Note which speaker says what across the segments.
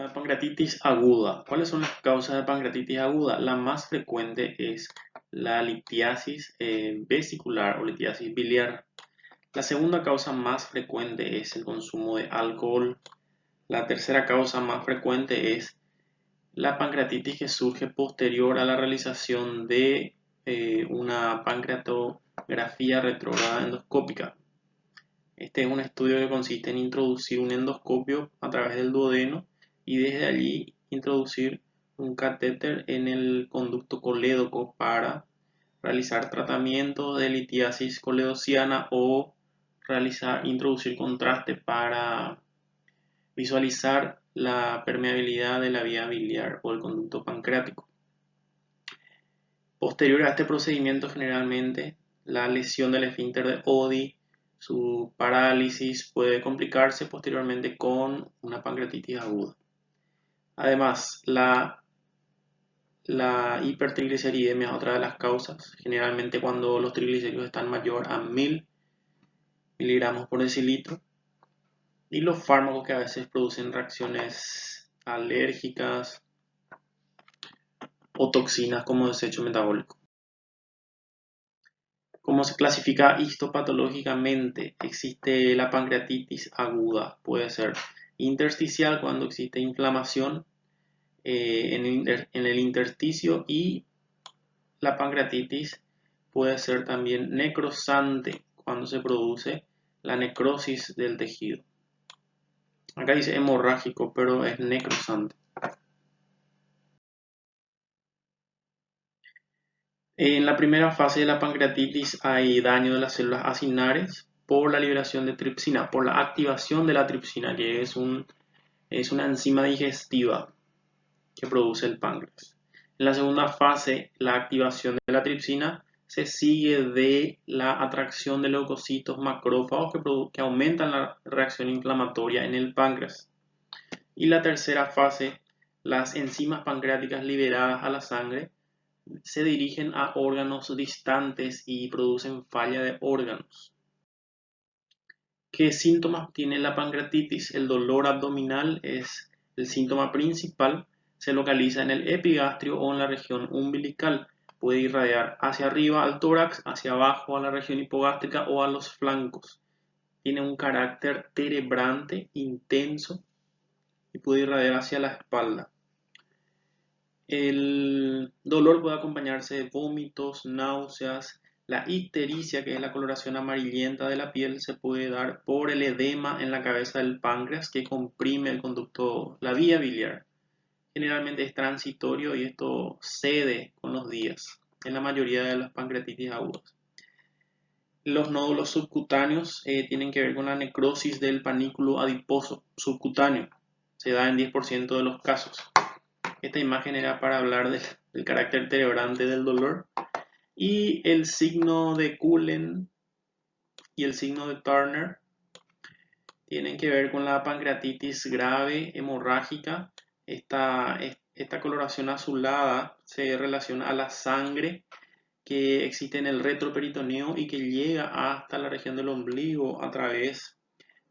Speaker 1: La pancreatitis aguda. ¿Cuáles son las causas de pancreatitis aguda? La más frecuente es la litiasis vesicular o litiasis biliar. La segunda causa más frecuente es el consumo de alcohol. La tercera causa más frecuente es la pancreatitis que surge posterior a la realización de una pancreatografía retrógrada endoscópica. Este es un estudio que consiste en introducir un endoscopio a través del duodeno y desde allí introducir un catéter en el conducto colédoco para realizar tratamiento de litiasis coledociana o introducir contraste para visualizar la permeabilidad de la vía biliar o el conducto pancreático. Posterior a este procedimiento, generalmente la lesión del esfínter de Oddi, su parálisis puede complicarse posteriormente con una pancreatitis aguda. Además, la hipertrigliceridemia es otra de las causas, generalmente cuando los triglicéridos están mayor a 1000 miligramos por decilitro. Y los fármacos que a veces producen reacciones alérgicas o toxinas como desecho metabólico. ¿Cómo se clasifica histopatológicamente? Existe la pancreatitis aguda, puede ser intersticial cuando existe inflamación en el intersticio, y la pancreatitis puede ser también necrosante cuando se produce la necrosis del tejido. Acá dice hemorrágico, pero es necrosante. En la primera fase de la pancreatitis hay daño de las células acinares por la liberación de tripsina, por la activación de la tripsina, que es una enzima digestiva que produce el páncreas. En la segunda fase, la activación de la tripsina se sigue de la atracción de leucocitos macrófagos que aumentan la reacción inflamatoria en el páncreas. Y la tercera fase, las enzimas pancreáticas liberadas a la sangre se dirigen a órganos distantes y producen falla de órganos. ¿Qué síntomas tiene la pancreatitis? El dolor abdominal es el síntoma principal. Se localiza en el epigastrio o en la región umbilical. Puede irradiar hacia arriba al tórax, hacia abajo a la región hipogástrica o a los flancos. Tiene un carácter terebrante, intenso, y puede irradiar hacia la espalda. El dolor puede acompañarse de vómitos, náuseas. La ictericia, que es la coloración amarillenta de la piel, se puede dar por el edema en la cabeza del páncreas que comprime el conducto, la vía biliar. Generalmente es transitorio y esto cede con los días en la mayoría de las pancreatitis agudas. Los nódulos subcutáneos tienen que ver con la necrosis del panículo adiposo subcutáneo. Se da en 10% de los casos. Esta imagen era para hablar del carácter terebrante del dolor. Y el signo de Cullen y el signo de Turner tienen que ver con la pancreatitis grave hemorrágica. Esta coloración azulada se relaciona a la sangre que existe en el retroperitoneo y que llega hasta la región del ombligo a través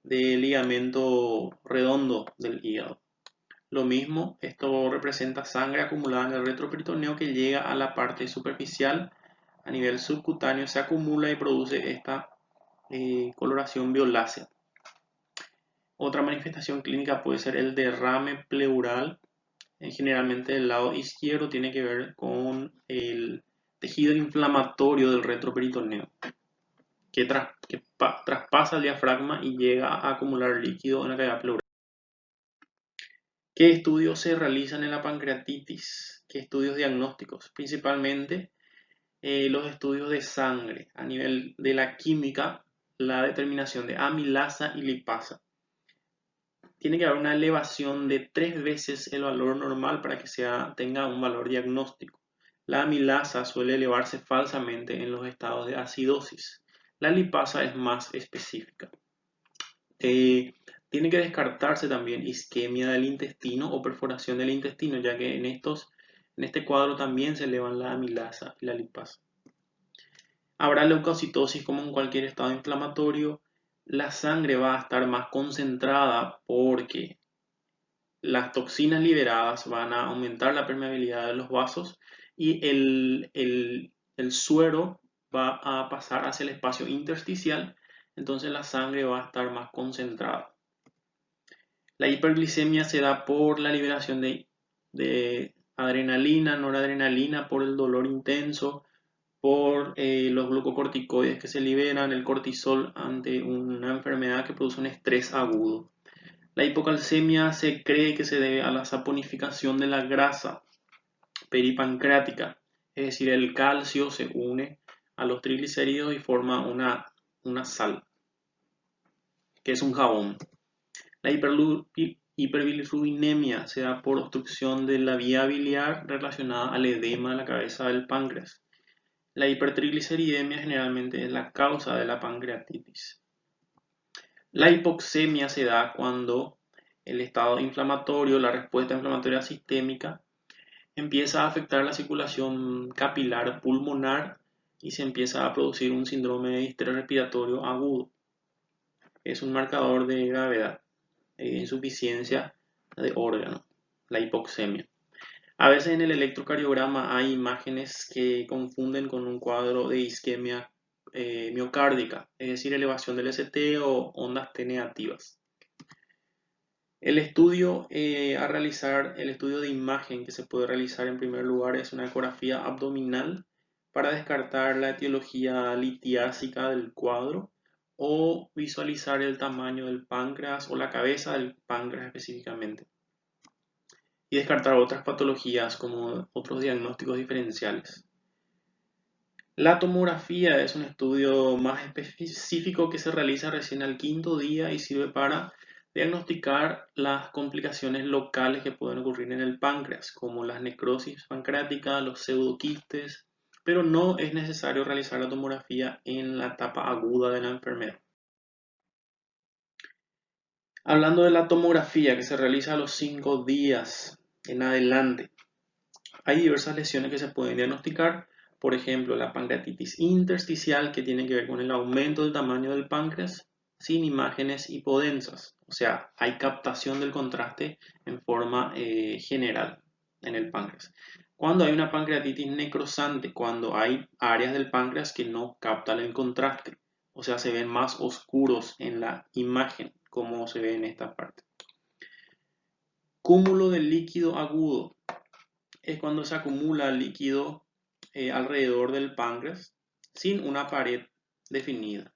Speaker 1: del ligamento redondo del hígado. Lo mismo, esto representa sangre acumulada en el retroperitoneo que llega a la parte superficial a nivel subcutáneo, se acumula y produce esta coloración violácea. Otra manifestación clínica puede ser el derrame pleural. Generalmente el lado izquierdo tiene que ver con el tejido inflamatorio del retroperitoneo que traspasa el diafragma y llega a acumular líquido en la cavidad pleural. ¿Qué estudios se realizan en la pancreatitis? ¿Qué estudios diagnósticos? Principalmente los estudios de sangre. A nivel de la química, la determinación de amilasa y lipasa. Tiene que haber una elevación de 3 veces el valor normal para que tenga un valor diagnóstico. La amilasa suele elevarse falsamente en los estados de acidosis. La lipasa es más específica. Tiene que descartarse también isquemia del intestino o perforación del intestino, ya que en este cuadro también se elevan la amilasa y la lipasa. Habrá leucocitosis como en cualquier estado inflamatorio. La sangre va a estar más concentrada porque las toxinas liberadas van a aumentar la permeabilidad de los vasos y el suero va a pasar hacia el espacio intersticial, entonces la sangre va a estar más concentrada. La hiperglicemia se da por la liberación de adrenalina, noradrenalina, por el dolor intenso, por los glucocorticoides que se liberan, el cortisol ante una enfermedad que produce un estrés agudo. La hipocalcemia se cree que se debe a la saponificación de la grasa peripancreática, es decir, el calcio se une a los triglicéridos y forma una sal, que es un jabón. La hiperbilirrubinemia se da por obstrucción de la vía biliar relacionada al edema de la cabeza del páncreas. La hipertrigliceridemia generalmente es la causa de la pancreatitis. La hipoxemia se da cuando el estado inflamatorio, la respuesta inflamatoria sistémica, empieza a afectar la circulación capilar pulmonar y se empieza a producir un síndrome de distrés respiratorio agudo. Es un marcador de gravedad, insuficiencia de órgano, la hipoxemia. A veces en el electrocardiograma hay imágenes que confunden con un cuadro de isquemia miocárdica, es decir, elevación del ST o ondas T negativas. El estudio el estudio de imagen que se puede realizar en primer lugar es una ecografía abdominal para descartar la etiología litiásica del cuadro o visualizar el tamaño del páncreas o la cabeza del páncreas específicamente y descartar otras patologías como otros diagnósticos diferenciales. La tomografía es un estudio más específico que se realiza recién al quinto día y sirve para diagnosticar las complicaciones locales que pueden ocurrir en el páncreas, como las necrosis pancreática, los pseudoquistes, pero no es necesario realizar la tomografía en la etapa aguda de la enfermedad. Hablando de la tomografía que se realiza a los 5 días en adelante, hay diversas lesiones que se pueden diagnosticar, por ejemplo, la pancreatitis intersticial, que tiene que ver con el aumento del tamaño del páncreas sin imágenes hipodensas, o sea, hay captación del contraste en forma general en el páncreas. Cuando hay una pancreatitis necrosante, cuando hay áreas del páncreas que no captan el contraste, o sea, se ven más oscuros en la imagen, como se ve en esta parte. Cúmulo de líquido agudo es cuando se acumula líquido alrededor del páncreas sin una pared definida.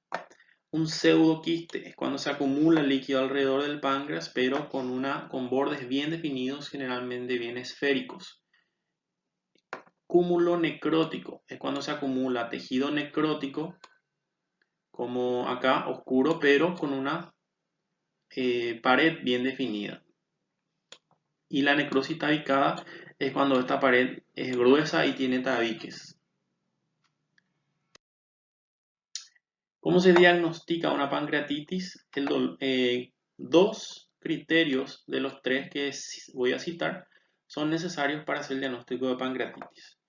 Speaker 1: Un pseudoquiste es cuando se acumula líquido alrededor del páncreas, pero con bordes bien definidos, generalmente bien esféricos. Cúmulo necrótico es cuando se acumula tejido necrótico, como acá, oscuro, pero con una pared bien definida. Y la necrosis tabicada es cuando esta pared es gruesa y tiene tabiques. ¿Cómo se diagnostica una pancreatitis? Dos criterios de los tres que voy a citar son necesarios para hacer el diagnóstico de pancreatitis.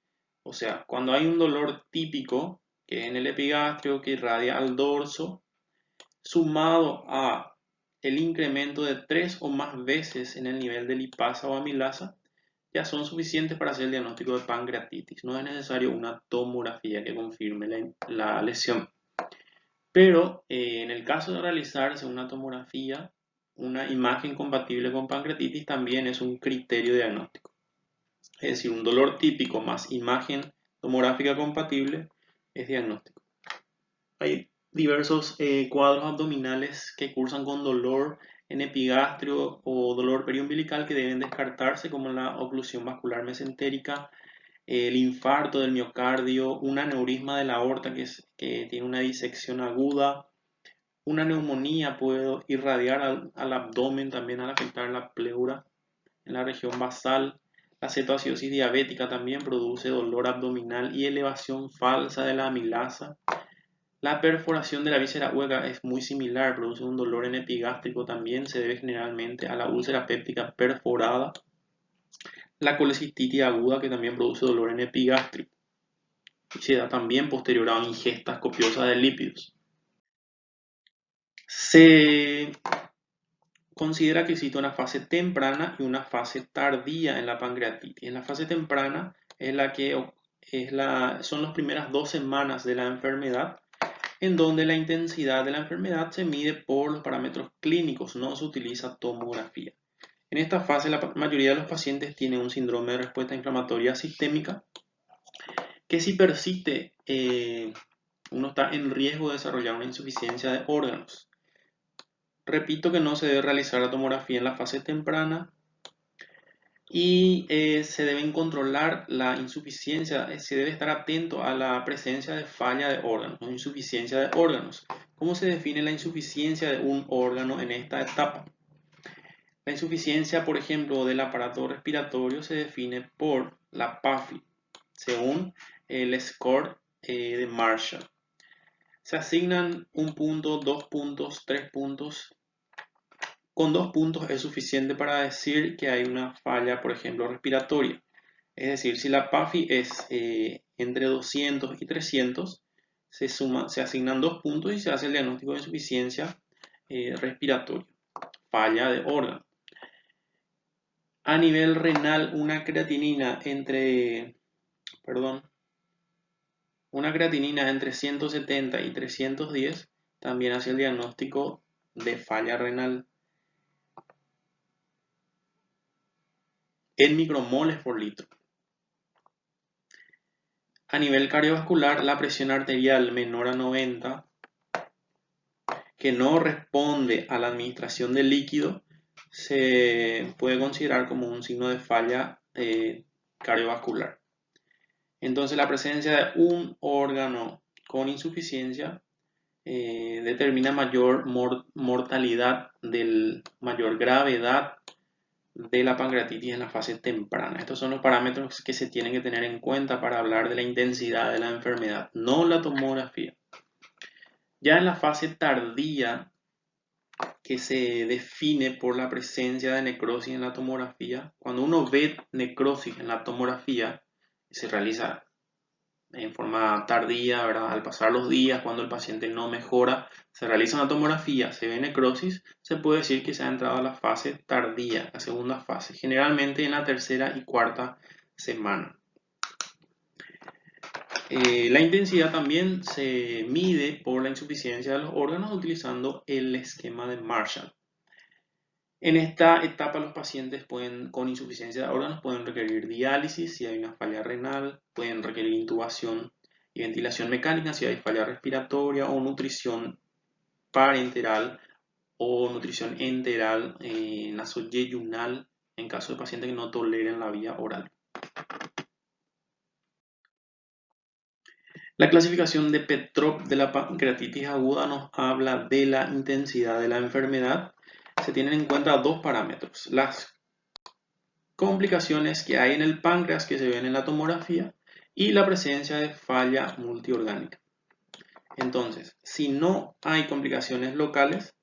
Speaker 1: O sea, cuando hay un dolor típico, que es en el epigastrio, que irradia al dorso, sumado a el incremento de 3 o más veces en el nivel de lipasa o amilasa, ya son suficientes para hacer el diagnóstico de pancreatitis. No es necesario una tomografía que confirme la lesión. Pero en el caso de realizarse una tomografía, una imagen compatible con pancreatitis también es un criterio diagnóstico. Es decir, un dolor típico más imagen tomográfica compatible es diagnóstico. Hay diversos cuadros abdominales que cursan con dolor en epigastrio o dolor periumbilical que deben descartarse, como la oclusión vascular mesentérica, el infarto del miocardio, un aneurisma de la aorta que tiene una disección aguda, una neumonía puede irradiar al abdomen también al afectar la pleura en la región basal. La cetoacidosis diabética también produce dolor abdominal y elevación falsa de la amilasa. La perforación de la víscera hueca es muy similar, produce un dolor en epigástrico también, se debe generalmente a la úlcera péptica perforada. La colecistitis aguda que también produce dolor en epigástrico y se da también posterior a ingestas copiosas de lípidos. Se considera que existe una fase temprana y una fase tardía en la pancreatitis. En la fase temprana es la que son las primeras 2 semanas de la enfermedad, en donde la intensidad de la enfermedad se mide por los parámetros clínicos, no se utiliza tomografía. En esta fase la mayoría de los pacientes tienen un síndrome de respuesta inflamatoria sistémica, que si persiste, uno está en riesgo de desarrollar una insuficiencia de órganos. Repito que no se debe realizar la tomografía en la fase temprana y se deben controlar la insuficiencia, se debe estar atento a la presencia de falla de órganos o insuficiencia de órganos. ¿Cómo se define la insuficiencia de un órgano en esta etapa? La insuficiencia, por ejemplo, del aparato respiratorio se define por la PAFI, según el score de Marshall. Se asignan 1 punto, 2 puntos, 3 puntos. Con 2 puntos es suficiente para decir que hay una falla, por ejemplo, respiratoria. Es decir, si la PAFI es entre 200 y 300, se asignan 2 puntos y se hace el diagnóstico de insuficiencia respiratoria, falla de órgano. A nivel renal, una creatinina entre 170 y 310 también hace el diagnóstico de falla renal. En micromoles por litro. A nivel cardiovascular, la presión arterial menor a 90, que no responde a la administración de líquido, se puede considerar como un signo de falla cardiovascular. Entonces, la presencia de un órgano con insuficiencia determina mayor mortalidad, mayor gravedad de la pancreatitis en la fase temprana. Estos son los parámetros que se tienen que tener en cuenta para hablar de la intensidad de la enfermedad, no la tomografía. Ya en la fase tardía, que se define por la presencia de necrosis en la tomografía, cuando uno ve necrosis en la tomografía, se realiza en forma tardía, ¿verdad? Al pasar los días, cuando el paciente no mejora, se realiza una tomografía, se ve necrosis, se puede decir que se ha entrado a la fase tardía, la segunda fase, generalmente en la tercera y cuarta semana. La intensidad también se mide por la insuficiencia de los órganos utilizando el esquema de Marshall. En esta etapa los pacientes con insuficiencia de órganos pueden requerir diálisis si hay una falla renal, pueden requerir intubación y ventilación mecánica si hay falla respiratoria o nutrición parenteral o nutrición enteral nasoyeyunal en caso de pacientes que no toleren la vía oral. La clasificación de Petrov de la pancreatitis aguda nos habla de la intensidad de la enfermedad. Se tienen en cuenta 2 parámetros: las complicaciones que hay en el páncreas que se ven en la tomografía y la presencia de falla multiorgánica. Entonces, si no hay complicaciones locales,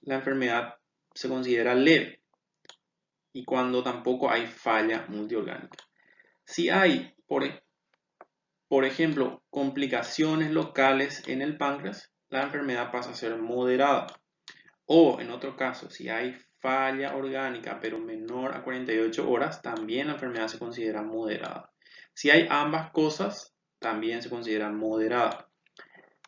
Speaker 1: la enfermedad se considera leve, y cuando tampoco hay falla multiorgánica. Si hay, por ejemplo, complicaciones locales en el páncreas, la enfermedad pasa a ser moderada. O en otro caso, si hay falla orgánica pero menor a 48 horas, también la enfermedad se considera moderada. Si hay ambas cosas, también se considera moderada.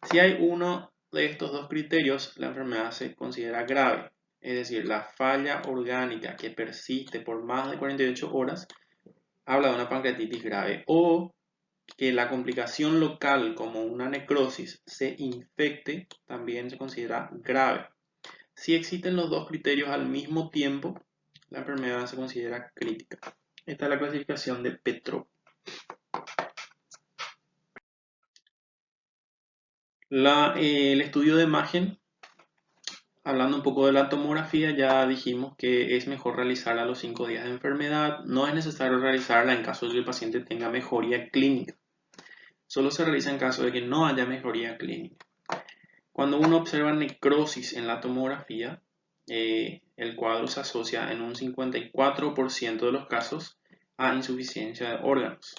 Speaker 1: Si hay uno de estos 2 criterios, la enfermedad se considera grave. Es decir, la falla orgánica que persiste por más de 48 horas habla de una pancreatitis grave, o que la complicación local como una necrosis se infecte también se considera grave. Si existen los 2 criterios al mismo tiempo, la enfermedad se considera crítica. Esta es la clasificación de Petrov. El estudio de imagen, hablando un poco de la tomografía, ya dijimos que es mejor realizarla a los 5 días de enfermedad. No es necesario realizarla en caso de que el paciente tenga mejoría clínica. Solo se realiza en caso de que no haya mejoría clínica. Cuando uno observa necrosis en la tomografía, el cuadro se asocia en un 54% de los casos a insuficiencia de órganos.